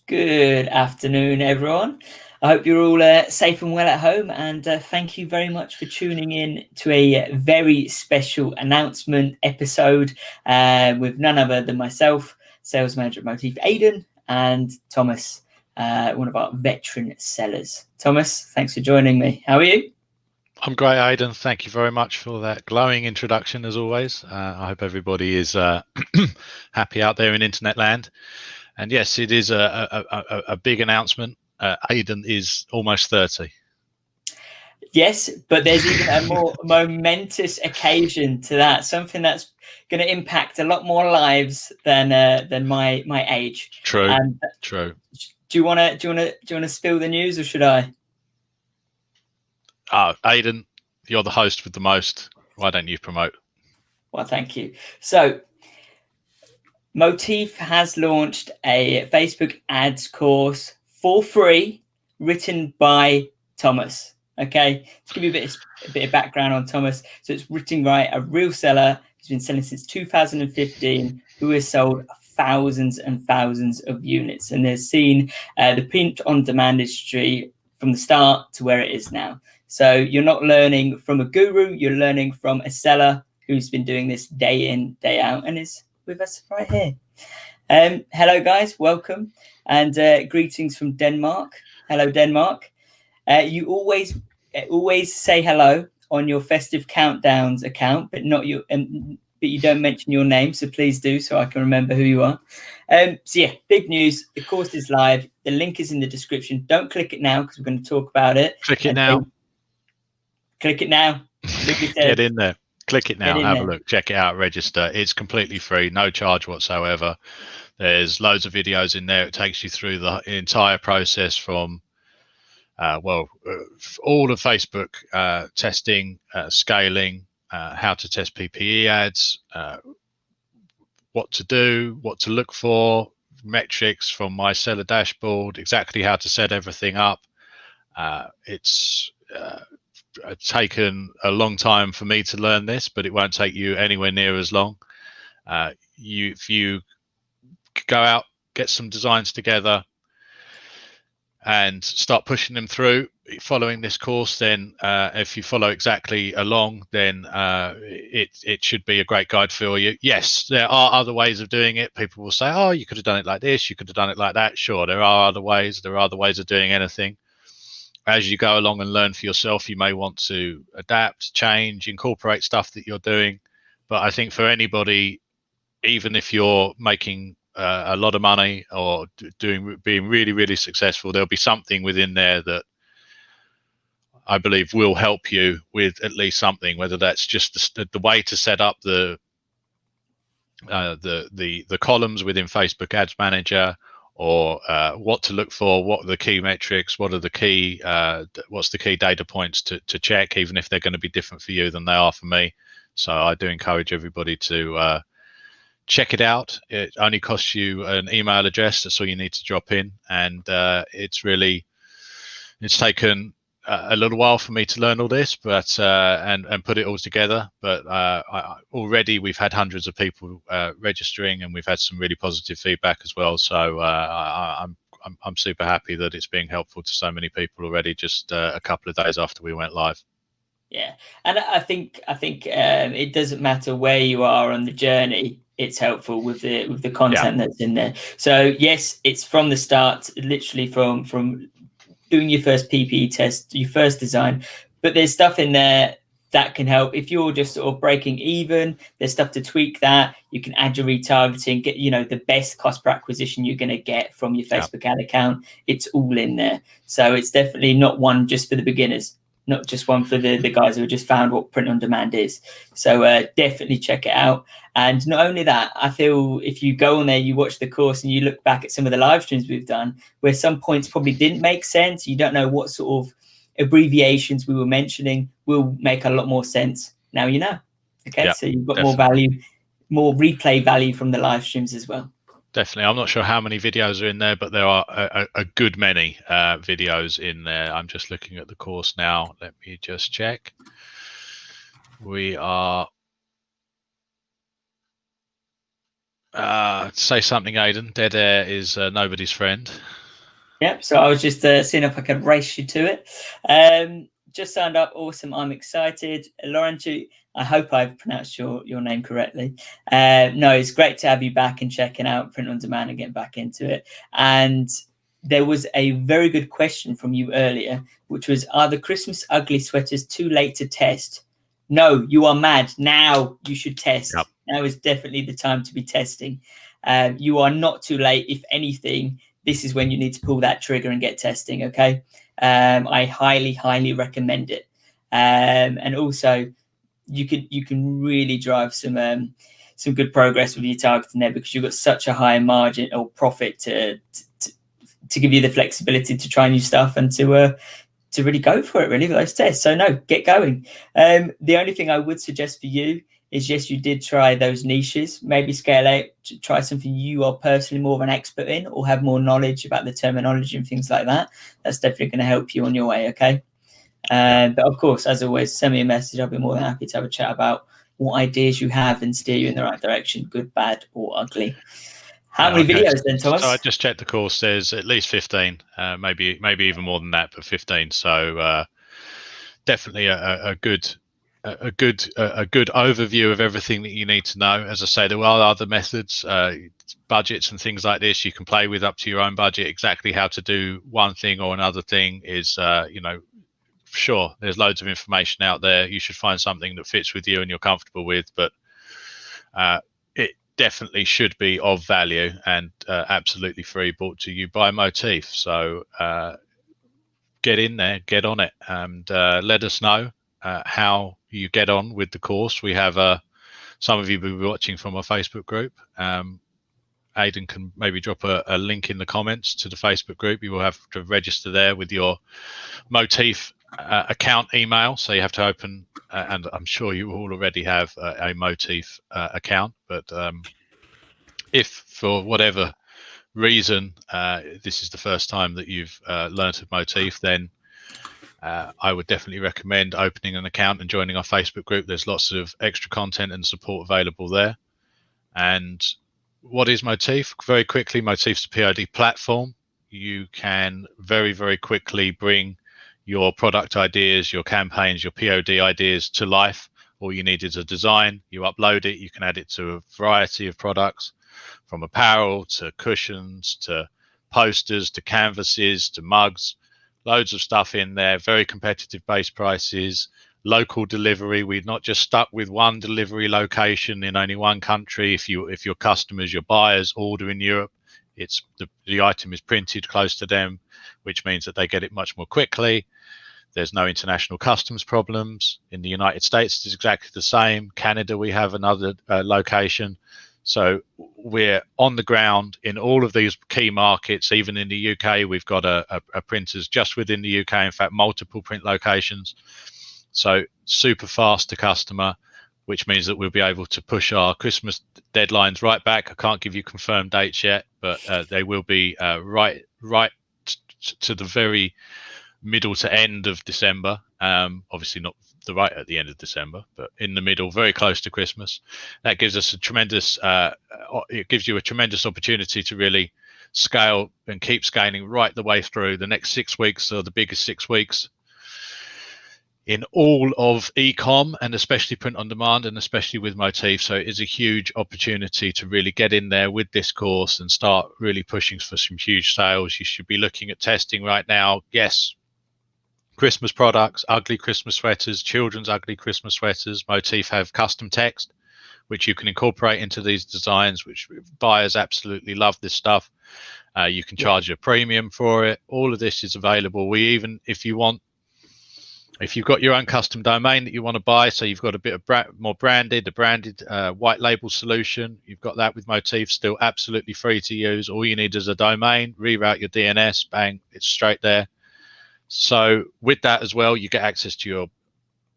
Good afternoon, everyone. I hope you're all safe and well at home, and thank you very much for tuning in to a very special announcement episode with none other than myself, sales manager at Moteefe, Aidan, and Thomas, one of our veteran sellers. Thomas, thanks for joining me. How are you? I'm great, Aidan. Thank you very much for that glowing introduction, as always. I hope everybody is happy out there in internet land. And yes, it is a big announcement. Aidan is almost 30. Yes, but there's even a more momentous occasion to that. Something that's going to impact a lot more lives than my age. True. True. Do you want to spill the news, or should I? Aidan, you're the host with the most. Why don't you promote? Well, thank you. So, Moteefe has launched a Facebook ads course for free, written by Thomas. Okay, to give you a bit of background on Thomas. So it's written by a real seller who's been selling since 2015, who has sold thousands and thousands of units, and has seen the print on demand industry from the start to where it is now. So you're not learning from a guru, you're learning from a seller who's been doing this day in, day out, and is with us right here. Hello, guys, welcome, and greetings from Denmark. Hello, Denmark. You always say hello on your festive countdowns account, but not your. But you don't mention your name, so please do, so I can remember who you are. So yeah, big news. The course is live. The link is in the description. Don't click it now because we're going to talk about it. Click it now. Click it now. Get in there. Click it now. Have a look. Check it out. Register. It's completely free. No charge whatsoever. There's loads of videos in there. It takes you through the entire process from all of Facebook testing, scaling, how to test PPE ads, what to do, what to look for, metrics from my seller dashboard, exactly how to set everything up. It's taken a long time for me to learn this, but it won't take you anywhere near as long. If you go out, get some designs together, and start pushing them through following this course, then if you follow exactly along, then it should be a great guide for you. Yes, there are other ways of doing it. People will say, oh, you could have done it like this, you could have done it like that. Sure, there are other ways. There are other ways of doing anything. As you go along and learn for yourself, you may want to adapt, change, incorporate stuff that you're doing. But I think for anybody, even if you're making a lot of money or being really, really successful, there'll be something within there that I believe will help you with at least something, whether that's just the way to set up the columns within Facebook Ads Manager, or what to look for, what are the key metrics, what's the key data points to check, even if they're going to be different for you than they are for me. So I do encourage everybody to check it out. It only costs you an email address. That's all you need to drop in, and it's taken a little while for me to learn all this, but and put it all together. But already we've had hundreds of people registering, and we've had some really positive feedback as well. So I'm super happy that it's being helpful to so many people already, just a couple of days after we went live. Yeah, and I think it doesn't matter where you are on the journey. It's helpful with the content that's in there. So yes, it's from the start, literally from doing your first PPE test, your first design, but there's stuff in there that can help. If you're just sort of breaking even, there's stuff to tweak that. You can add your retargeting, get the best cost per acquisition you're going to get from your Facebook ad account. It's all in there. So it's definitely not one just for the beginners, not just one for the guys who have just found what print on demand is. So definitely check it out. And not only that, I feel if you go on there, you watch the course and you look back at some of the live streams we've done, where some points probably didn't make sense, you don't know what sort of abbreviations we were mentioning, will make a lot more sense. Now you know. Okay, so you've got more value, more replay value from the live streams as well. Definitely. I'm not sure how many videos are in there, but there are a good many videos in there. I'm just looking at the course now. Let me just check. We are say something, Aidan. Dead air is nobody's friend. Yep. So I was just seeing if I could race you to it. Just signed up. Awesome. I'm excited. Laurentiu, I hope I've pronounced your name correctly. No, it's great to have you back and checking out Print on Demand and getting back into it. And there was a very good question from you earlier, which was, are the Christmas ugly sweaters too late to test? No, you are mad. Now you should test. Yep. Now is definitely the time to be testing. You are not too late. If anything, this is when you need to pull that trigger and get testing. Okay. I highly recommend it. And also you can really drive some good progress with your targeting there, because you've got such a high margin or profit to give you the flexibility to try new stuff and to really go for it, really, with those tests. So no, get going. The only thing I would suggest for you is, yes, you did try those niches, maybe scale out, try something you are personally more of an expert in or have more knowledge about the terminology and things like that. That's definitely going to help you on your way, okay? But of course, as always, send me a message. I'll be more than happy to have a chat about what ideas you have and steer you in the right direction, good, bad, or ugly. How many videos then, Thomas? So I just checked the course. There's at least 15, maybe even more than that, but 15. So definitely a good overview of everything that you need to know. As I say, there are other methods, budgets and things like this you can play with up to your own budget. Exactly how to do one thing or another thing is, sure, there's loads of information out there. You should find something that fits with you and you're comfortable with, but it definitely should be of value and absolutely free, brought to you by Moteefe. So get in there, get on it, and let us know how you get on with the course. We have some of you will be watching from our Facebook group. Aidan can maybe drop a link in the comments to the Facebook group. You will have to register there with your Moteefe account email. So you have to open, and I'm sure you all already have a Moteefe account, but if for whatever reason this is the first time that you've learnt of Moteefe, then I would definitely recommend opening an account and joining our Facebook group. There's lots of extra content and support available there. And what is Moteefe? Very quickly, Moteefe's a POD platform. You can very quickly bring your product ideas, your campaigns, your POD ideas to life. All you need is a design. You upload it. You can add it to a variety of products, from apparel to cushions to posters to canvases to mugs. Loads of stuff in there. Very competitive base prices. Local delivery. We're not just stuck with one delivery location in only one country. If your customers, your buyers order in Europe, it's the item is printed close to them, which means that they get it much more quickly. There's no international customs problems. In the United States, it's exactly the same. Canada, we have another location. So we're on the ground in all of these key markets. Even in the UK, we've got a printers just within the UK, in fact, multiple print locations. So super fast to customer, which means that we'll be able to push our Christmas deadlines right back. I can't give you confirmed dates yet, but they will be right to the very middle to end of December. Obviously not the right at the end of December, but in the middle, very close to Christmas. That gives us a tremendous, it gives you a tremendous opportunity to really scale and keep scaling right the way through. The next 6 weeks are the biggest 6 weeks in all of e-com, and especially print on demand, and especially with Moteefe. So it is a huge opportunity to really get in there with this course and start really pushing for some huge sales. You should be looking at testing right now. Yes, Christmas products, ugly Christmas sweaters, children's ugly Christmas sweaters. Moteefe have custom text, which you can incorporate into these designs, which buyers absolutely love this stuff. You can charge a premium for it. All of this is available. We even, if you've got your own custom domain that you want to buy, so you've got a bit of more branded, white label solution, you've got that with Moteefe, still absolutely free to use. All you need is a domain, reroute your DNS, bang, it's straight there. So with that as well, you get access to your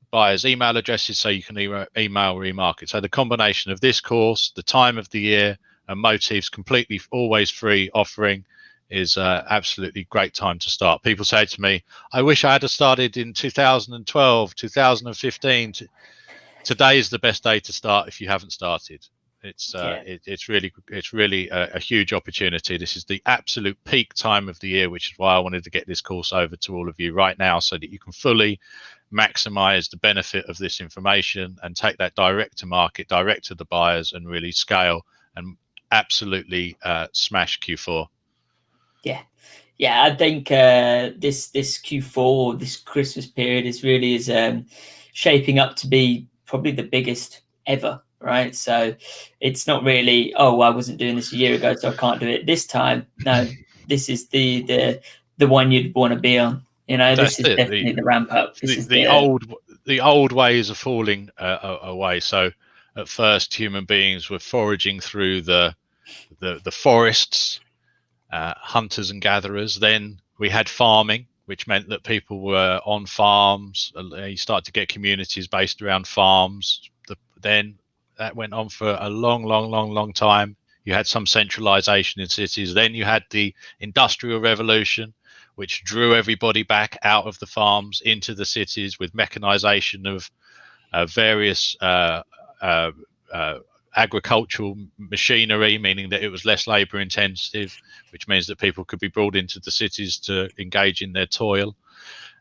buyers' email addresses, so you can email remarket. So the combination of this course, the time of the year, and Moteefe's completely always free offering is absolutely great time to start. People say to me, I wish I had started in 2012, 2015. Today is the best day to start if you haven't started. It's really a huge opportunity. This is the absolute peak time of the year, which is why I wanted to get this course over to all of you right now, so that you can fully maximize the benefit of this information and take that direct to market, direct to the buyers, and really scale and absolutely smash Q4. Yeah, I think this Q4, this Christmas period, is shaping up to be probably the biggest ever, right? So it's not really, oh, I wasn't doing this a year ago, so I can't do it this time. No, this is the one you'd want to be on. This is definitely the ramp up. This is the old ways are falling away. So at first, human beings were foraging through the forests, hunters and gatherers. Then we had farming, which meant that people were on farms. You start to get communities based around farms. Then that went on for a long time. You had some centralization in cities. Then you had the Industrial Revolution, which drew everybody back out of the farms into the cities with mechanization of various agricultural machinery, meaning that it was less labor intensive, which means that people could be brought into the cities to engage in their toil.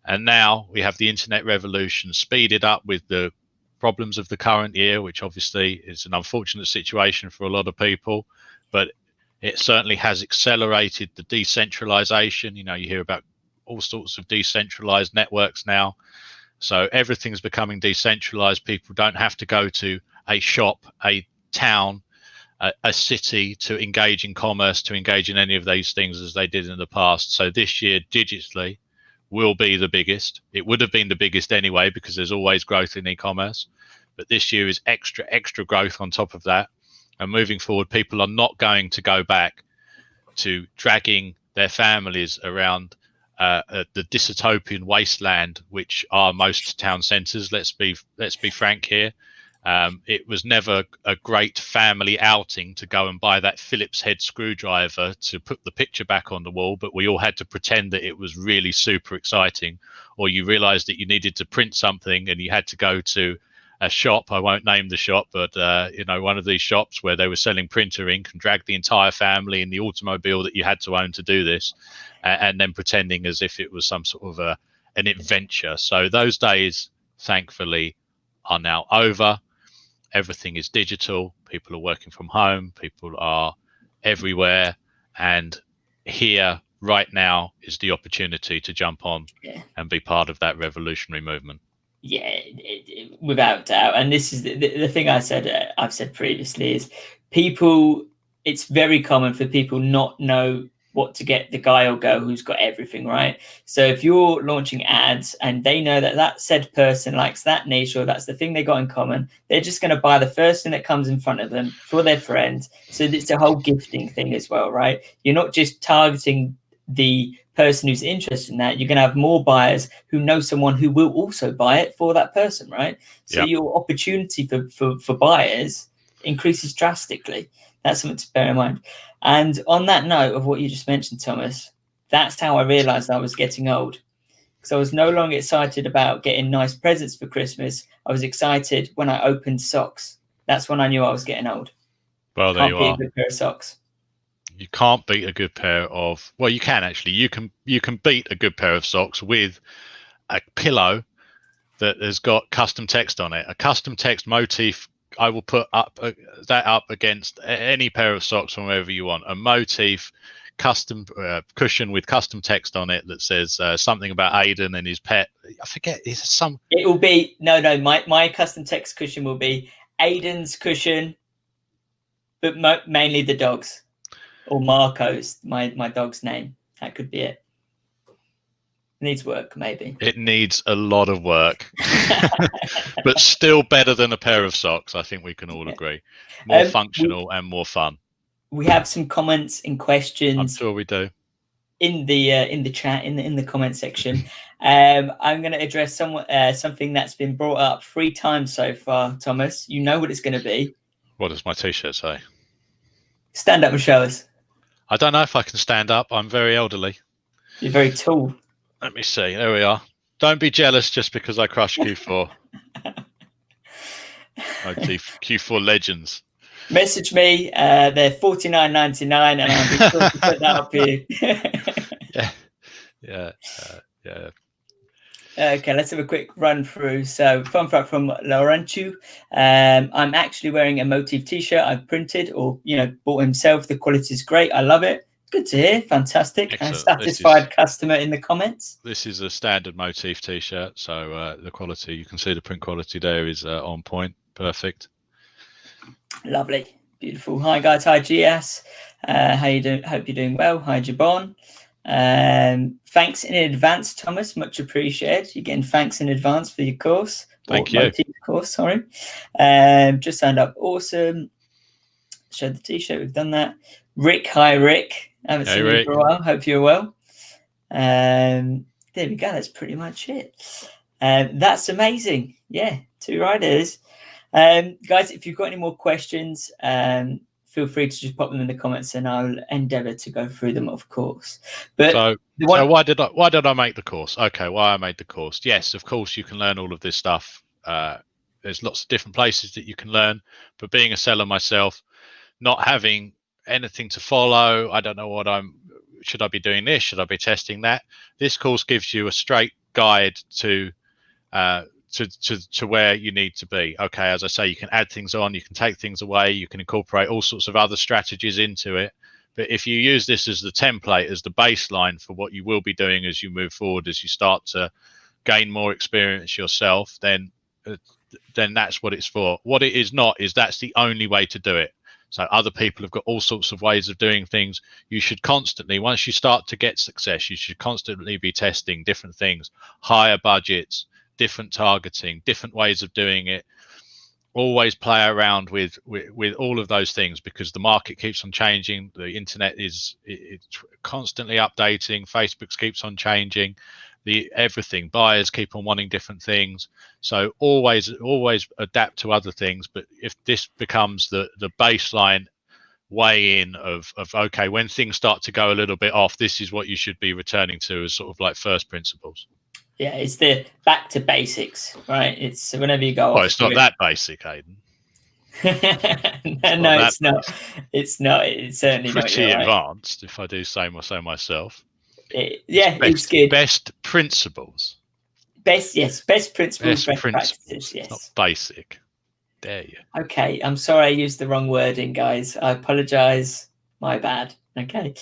And now we have the internet revolution speeded up with the problems of the current year, which obviously is an unfortunate situation for a lot of people, but it certainly has accelerated the decentralization. You hear about all sorts of decentralized networks now. So everything's becoming decentralized. People don't have to go to a shop, a town, a city to engage in commerce, to engage in any of these things as they did in the past. So this year, digitally, will be the biggest. It would have been the biggest anyway, because there's always growth in e-commerce. But this year is extra growth on top of that. And moving forward, people are not going to go back to dragging their families around the dystopian wasteland, which are most town centres. Let's be frank here. It was never a great family outing to go and buy that Phillips head screwdriver to put the picture back on the wall, but we all had to pretend that it was really super exciting. Or you realized that you needed to print something and you had to go to a shop. I won't name the shop, but one of these shops where they were selling printer ink, and drag the entire family in the automobile that you had to own to do this, and then pretending as if it was some sort of an adventure. So those days, thankfully, are now over. Everything is digital. People are working from home. People are everywhere. And here, right now, is the opportunity to jump on and be part of that revolutionary movement. Yeah, without doubt. And this is the thing I've said previously is people, it's very common for people not know what to get the guy or girl who's got everything, right? So if you're launching ads and they know that said person likes that niche, or that's the thing they got in common, they're just going to buy the first thing that comes in front of them for their friends. So it's a whole gifting thing as well, right? You're not just targeting the person who's interested in that. You're going to have more buyers who know someone who will also buy it for that person, right? So your opportunity for buyers increases drastically. That's something to bear in mind. And on that note of what you just mentioned, Thomas, that's how I realized I was getting old. Because I was no longer excited about getting nice presents for Christmas. I was excited when I opened socks. That's when I knew I was getting old. Well, there you are. Can't beat a good pair of socks. You can't beat a good pair of, well, you can actually. You can beat a good pair of socks with a pillow that has got custom text on it. A custom text Moteefe, I will put that up against any pair of socks from wherever you want. A Moteefe custom cushion with custom text on it that says something about Aidan and his pet. I forget. It will be my custom text cushion will be Aidan's cushion, but mainly the dog's, or Marco's, my dog's name. That could be it. Needs work, maybe. It needs a lot of work, but still better than a pair of socks. I think we can all agree. More functional and more fun. We have some comments and questions. I'm sure we do. In the chat, in the comment section. I'm going to address something that's been brought up 3 times so far. Thomas, you know what it's going to be. What does my T-shirt say? Stand up and show us. I don't know if I can stand up. I'm very elderly. You're very tall. Let me see. There we are. Don't be jealous just because I crushed Q4. Q4 legends. Message me. They're $49.99, and I'll be sure to put that up here. Yeah. Okay, let's have a quick run through. So, fun fact from Laurentiu. I'm actually wearing a Moteefe t-shirt I've printed or bought himself. The quality is great. I love it. Good to hear. Fantastic. Excellent. And satisfied customer in the comments. This is a standard Moteefe t-shirt, so the quality, you can see the print quality there is on point. Perfect. Lovely. Beautiful. Hi guys. Hi GS. How you doing? Hope you're doing well. Hi Jabon. Thanks in advance, Thomas. Much appreciated. You're getting thanks in advance for your course. Thank you. Moteefe course, sorry. Just signed up. Awesome. Showed the t-shirt. We've done that. Rick. Hi, Rick. Haven't seen you for a while. Hope you're well. There we go. That's pretty much it. That's amazing. Yeah, 2 riders. Guys, if you've got any more questions, feel free to just pop them in the comments, and I'll endeavour to go through them, of course. But so why did I make the course? Okay, why I made the course? Yes, of course you can learn all of this stuff. There's lots of different places that you can learn, but being a seller myself, not having anything to follow, I don't know should I be doing this? Should I be testing that? This course gives you a straight guide to where you need to be. Okay, as I say, you can add things on, you can take things away, you can incorporate all sorts of other strategies into it. But if you use this as the template, as the baseline for what you will be doing as you move forward, as you start to gain more experience yourself, then that's what it's for. What it is not is that's the only way to do it. So other people have got all sorts of ways of doing things. You should constantly, once you start to get success, you should constantly be testing different things, higher budgets, different targeting, different ways of doing it. Always play around with all of those things, because the market keeps on changing. The internet it's constantly updating. Facebook keeps on changing. Everything, buyers keep on wanting different things. So always adapt to other things. But if this becomes the baseline way in of okay, when things start to go a little bit off, this is what you should be returning to as sort of like first principles. Yeah, it's the back to basics, right? It's whenever you go well, off. It's not that basic, Aidan. No, it's not. It's not. It's certainly not. Pretty advanced, if I do say so myself. It's good. Best principles. Best principles, best practices. Yes. Not basic. Dare you? Okay, I'm sorry I used the wrong wording, guys. I apologize. My bad. Okay.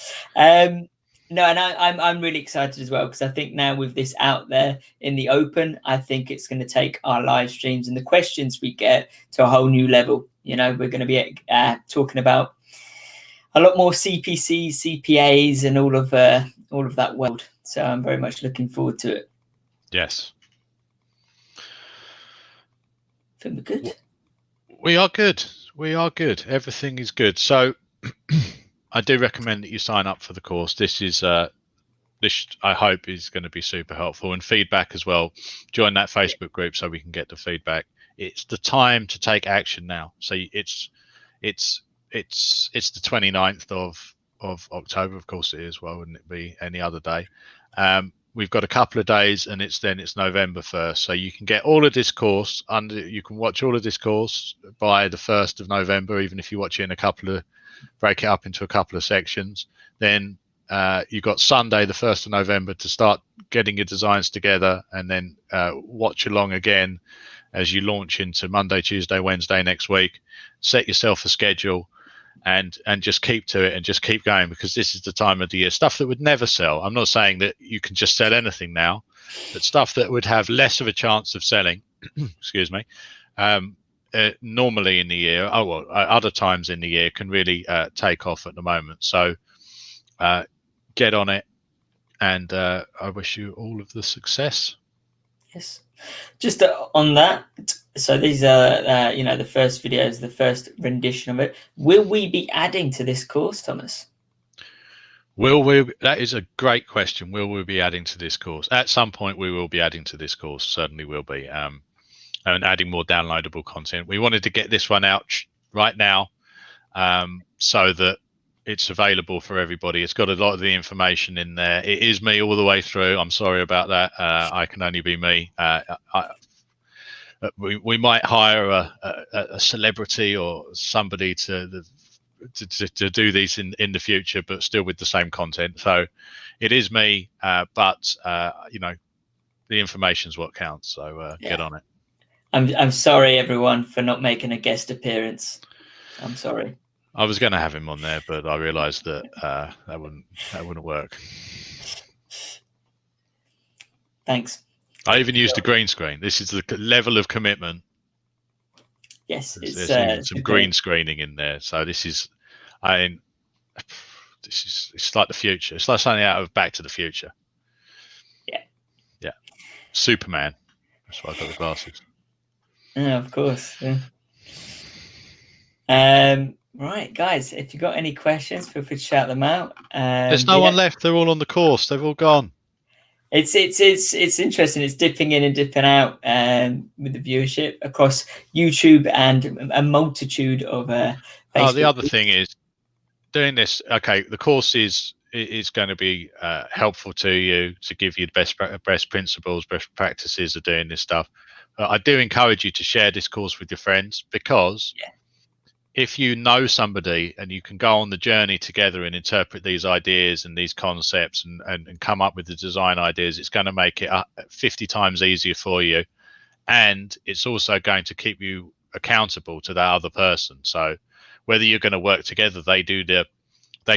No, and I'm really excited as well, because I think now with this out there in the open, I think it's going to take our live streams and the questions we get to a whole new level. We're going to be talking about a lot more CPCs, CPAs, and all of that world. So I'm very much looking forward to it. Yes. I think we're good. We are good. Everything is good. So I do recommend that you sign up for the course. This I hope is going to be super helpful, and feedback as well. Join that Facebook group so we can get the feedback. It's the time to take action now. So it's the 29th of October. Of course it is. Why wouldn't it be any other day? We've got a couple of days, and it's November 1st. So you can get all of this course you can watch all of this course by the 1st of November, even if you watch it in break it up into a couple of sections. Then you've got Sunday, the 1st of November, to start getting your designs together, and then watch along again as you launch into Monday, Tuesday, Wednesday next week. Set yourself a schedule and just keep to it and just keep going, because this is the time of the year. Stuff that would never sell. I'm not saying that you can just sell anything now, but stuff that would have less of a chance of selling, excuse me, normally in the year, other times in the year, can really take off at the moment. So get on it, and I wish you all of the success. Yes. Just on that, so these are the first videos, the first rendition of it. Will we be adding to this course, Thomas? That is a great question. Will we be adding to this course? At some point we will be adding to this course, certainly will be, and adding more downloadable content. We wanted to get this one out right now, so that it's available for everybody. It's got a lot of the information in there. It is me all the way through. I'm sorry about that. I can only be me. we might hire a celebrity or somebody to do these in the future, but still with the same content. So it is me, but you know, the information's what counts. So get on it. I'm sorry, everyone, for not making a guest appearance. I'm sorry. I was going to have him on there, but I realised that that wouldn't work. Thanks. I even used a green screen. This is the level of commitment. Yes, there's even some green screening in there. So this is, it's like the future. It's like something out of Back to the Future. Yeah. Superman. That's why I got the glasses. Yeah, of course. Yeah. Right, guys, if you've got any questions, feel free to shout them out. There's no one left. They're all on the course. They've all gone. It's interesting. It's dipping in and dipping out with the viewership across YouTube and a multitude of Facebook. Oh, the other thing is doing this. Okay, the course is going to be helpful to you to give you the best principles, best practices of doing this stuff. But I do encourage you to share this course with your friends, because if you know somebody and you can go on the journey together and interpret these ideas and these concepts and come up with the design ideas, it's going to make it 50 times easier for you. And it's also going to keep you accountable to that other person. So whether you're going to work together, they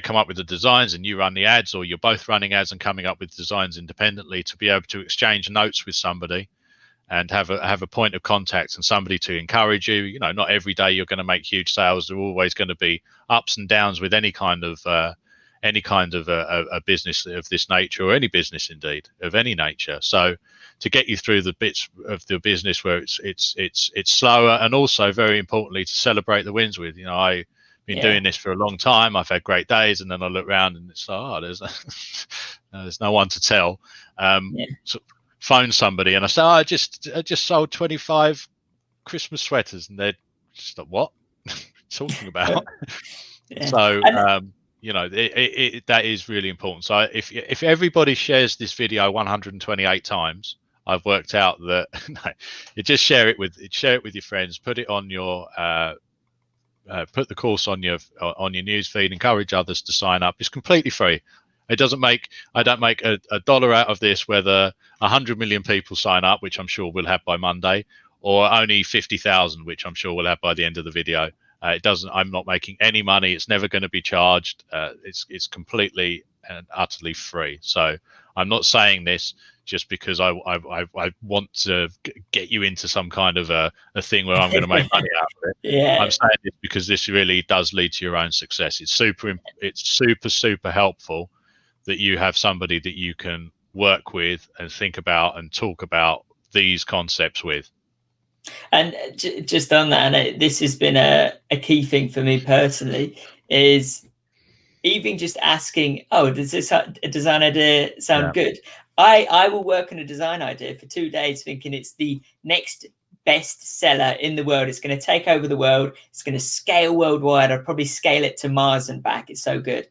come up with the designs and you run the ads, or you're both running ads and coming up with designs independently, to be able to exchange notes with somebody and have a point of contact and somebody to encourage you. You know, not every day you're going to make huge sales. There are always going to be ups and downs with any kind of a business of this nature, or any business indeed of any nature. So to get you through the bits of the business where it's slower, and also very importantly to celebrate the wins with. You know, I've been doing this for a long time. I've had great days, and then I look around and it's like, there's no one to tell. So phone somebody and I say, I just sold 25 Christmas sweaters, and they're just like, what talking about? So you know, that is really important. So if everybody shares this video 128 times, I've worked out that you just share it with your friends, put it on your put the course on your news feed, encourage others to sign up. It's completely free. I don't make a dollar out of this whether 100 million people sign up, which I'm sure we'll have by Monday, or only 50,000, which I'm sure we'll have by the end of the video. I'm not making any money. It's never going to be charged. It's completely and utterly free. So I'm not saying this just because I want to get you into some kind of a thing where I'm going to make money out of it. I'm saying this because this really does lead to your own success. It's super helpful that you have somebody that you can work with and think about and talk about these concepts with. And just on that, and this has been a key thing for me personally, is even just asking, oh, does this design idea sound good? I will work on a design idea for 2 days thinking it's the next best seller in the world. It's going to take over the world. It's going to scale worldwide. I'll probably scale it to Mars and back. It's so good.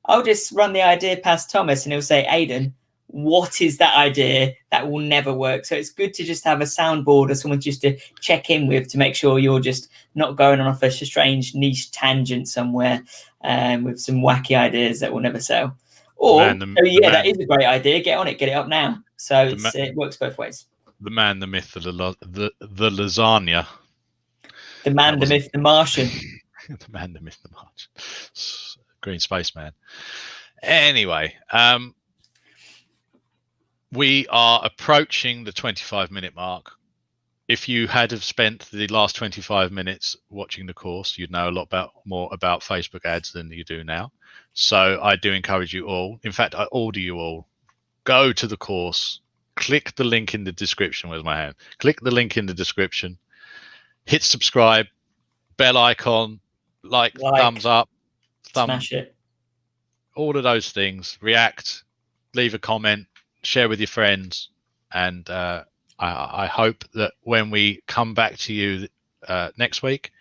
I'll just run the idea past Thomas and he'll say, Aidan, what is that idea? That will never work. So it's good to just have a soundboard or someone just to check in with, to make sure you're just not going on off a strange niche tangent somewhere with some wacky ideas that will never sell. Or, that is a great idea. Get on it. Get it up now. So it works both ways. The man, the myth, the lasagna. The man, the myth, the Martian. The man, the myth, the Martian. Green Space Man. Anyway, we are approaching the 25-minute mark. If you had have spent the last 25 minutes watching the course, you'd know a lot more about Facebook ads than you do now. So I do encourage you all. In fact, I order you all, go to the course, click the link in the description. Where's my hand? Click the link in the description, hit subscribe, bell icon, like thumbs up, smash it, all of those things. React, leave a comment, share with your friends, and I hope that when we come back to you next week,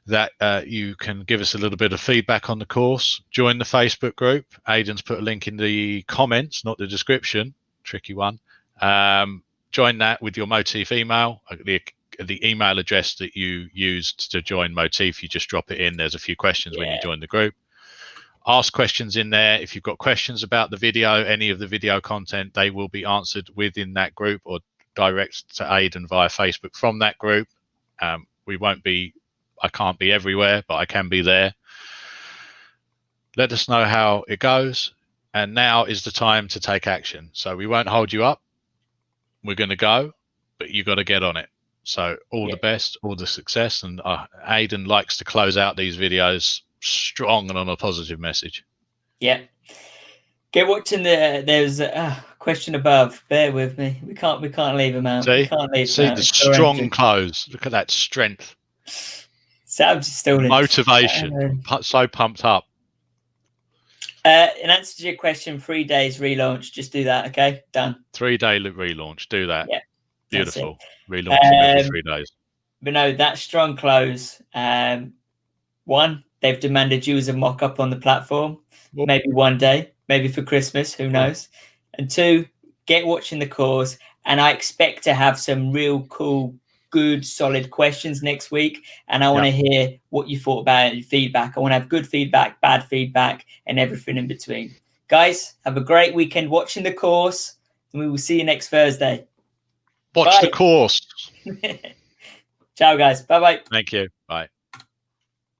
that you can give us a little bit of feedback on the course. Join the Facebook group. Aidan's put a link in the comments, not the description. Tricky one. join that with your Moteefe email. The email address that you used to join Moteefe, you just drop it in. There's a few questions when you join the group. Ask questions in there. If you've got questions about the video, any of the video content, they will be answered within that group or direct to Aidan via Facebook from that group. I can't be everywhere, but I can be there. Let us know how it goes. And now is the time to take action. So we won't hold you up. We're going to go, but you got to get on it. So all the best, all the success. And Aidan likes to close out these videos strong and on a positive message. Yeah. Get watching there's a question above. Bear with me. We can't leave him out. See, we can't leave see the strong close. Look at that strength. Sam's just still motivation. So pumped up. In answer to your question, 3 days relaunch. Just do that, okay? Done. 3-day relaunch. Do that. Yeah. Beautiful. Relaunch every 3 days. But no, that strong close. One, they've demanded you as a mock-up on the platform. Well, maybe one day, maybe for Christmas, who knows? And 2, get watching the course. And I expect to have some real cool, good, solid questions next week. And I want to hear what you thought about it, your feedback. I want to have good feedback, bad feedback, and everything in between. Guys, have a great weekend watching the course. And we will see you next Thursday. Watch the course. Ciao, guys. Bye-bye. Thank you. Bye.